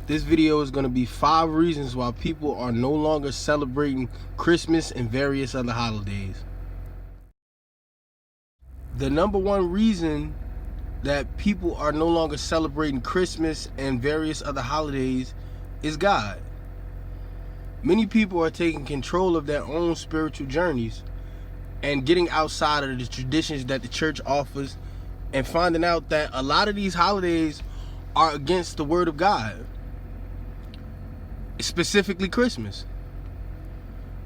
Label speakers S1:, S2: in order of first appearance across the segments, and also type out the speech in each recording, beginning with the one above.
S1: This video is going to be 5 reasons why people are no longer celebrating Christmas and various other holidays. The number one reason that people are no longer celebrating Christmas and various other holidays is God. Many people are taking control of their own spiritual journeys and getting outside of the traditions that the church offers and finding out that a lot of these holidays are against the word of God, specifically Christmas,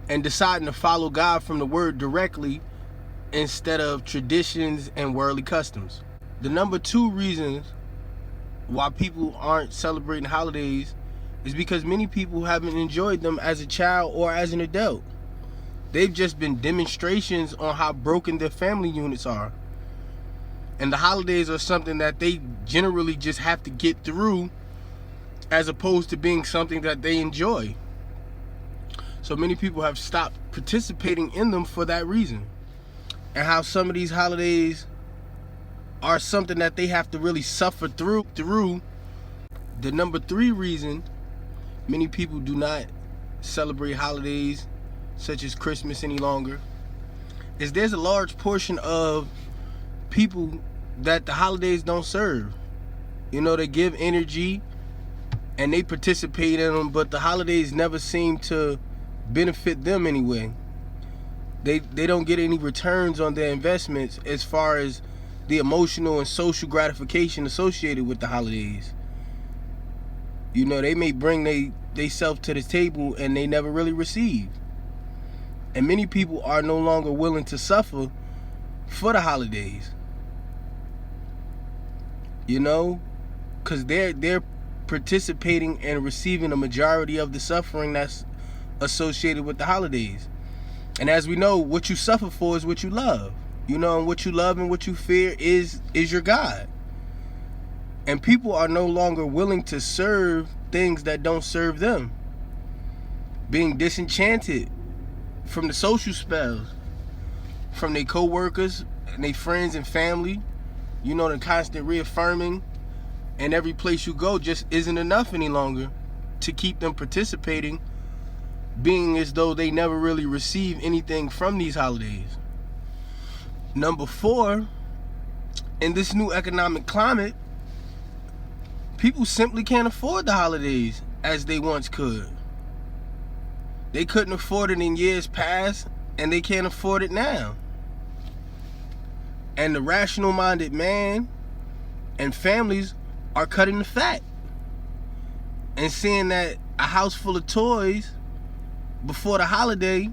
S1: and deciding to follow God from the word directly instead of traditions and worldly customs. The number 2 reasons why people aren't celebrating holidays is because many people haven't enjoyed them as a child or as an adult. They've just been demonstrations on how broken their family units are. And the holidays are something that they generally just have to get through, as opposed to being something that they enjoy. So many people have stopped participating in them for that reason. And how some of these holidays are something that they have to really suffer through. The number 3 reason many people do not celebrate holidays such as Christmas any longer is there's a large portion of people that the holidays don't serve. You know, they give energy and they participate in them, but the holidays never seem to benefit them anyway. They don't get any returns on their investments as far as the emotional and social gratification associated with the holidays. You know, they may bring they self to the table and they never really receive. And many people are no longer willing to suffer for the holidays. You know, because they're participating and receiving a majority of the suffering that's associated with the holidays. And as we know, what you suffer for is what you love. You know, and what you love and what you fear is your God. And people are no longer willing to serve things that don't serve them. Being disenchanted from the social spells, from their co-workers and their friends and family. You know, the constant reaffirming and every place you go just isn't enough any longer to keep them participating, being as though they never really receive anything from these holidays. Number 4, in this new economic climate, people simply can't afford the holidays as they once could. They couldn't afford it in years past, and they can't afford it now. And the rational-minded man and families are cutting the fat and seeing that a house full of toys before the holiday,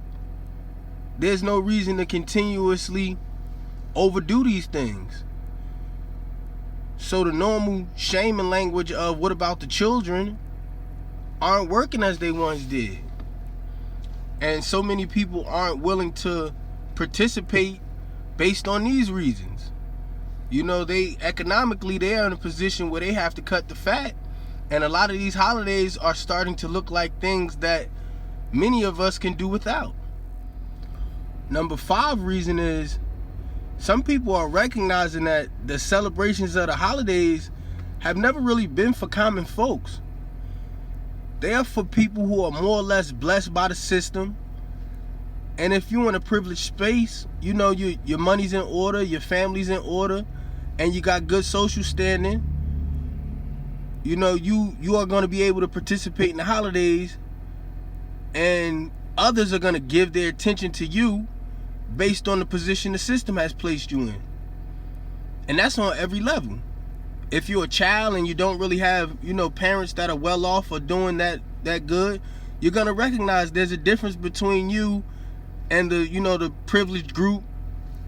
S1: there's no reason to continuously overdo these things. So the normal shaming language of what about the children aren't working as they once did. And so many people aren't willing to participate based on these reasons. You know, they are in a position where they have to cut the fat, and a lot of these holidays are starting to look like things that many of us can do without. Number 5 reason is some people are recognizing that the celebrations of the holidays have never really been for common folks. They are for people who are more or less blessed by the system. And if you're in a privileged space, you know, your money's in order, your family's in order, and you got good social standing, you know, you are going to be able to participate in the holidays, and others are going to give their attention to you based on the position the system has placed you in. And that's on every level. If you're a child and you don't really have, you know, parents that are well off or doing that good, you're going to recognize there's a difference between you and the, you know, the privileged group,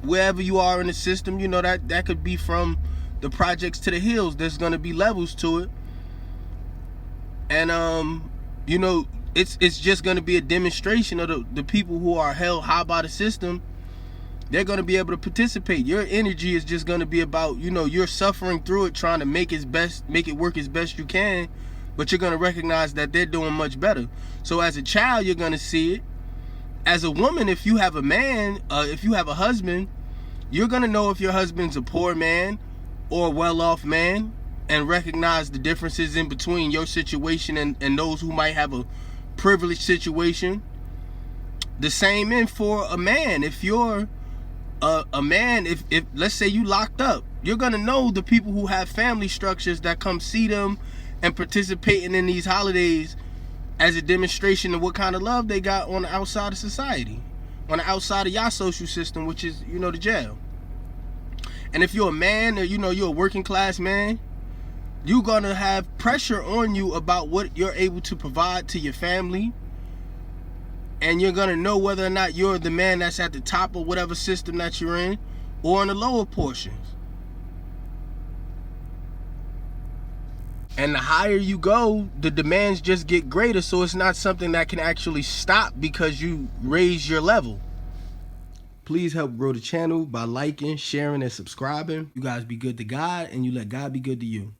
S1: wherever you are in the system. You know, that could be from the projects to the hills. There's going to be levels to it. And, you know, it's just going to be a demonstration of the people who are held high by the system. They're going to be able to participate. Your energy is just going to be about, you know, you're suffering through it, trying to make it work as best you can, but you're going to recognize that they're doing much better. So as a child, you're going to see it. As a woman, if you have a man, if you have a husband, you're going to know if your husband's a poor man or a well-off man. and recognize the differences in between your situation and those who might have a privileged situation. The same in for a man. If you're a man, if let's say you locked up, you're gonna know the people who have family structures that come see them and participating in these holidays as a demonstration of what kind of love they got on the outside of society, on the outside of your social system, which is, you know, the jail. And if you're a man, or, you know, you're a working class man, you're gonna have pressure on you about what you're able to provide to your family, and you're gonna know whether or not you're the man that's at the top of whatever system that you're in, or in the lower portions. And the higher you go, the demands just get greater, so it's not something that can actually stop because you raise your level. Please help grow the channel by liking, sharing, and subscribing. You guys be good to God, and you let God be good to you.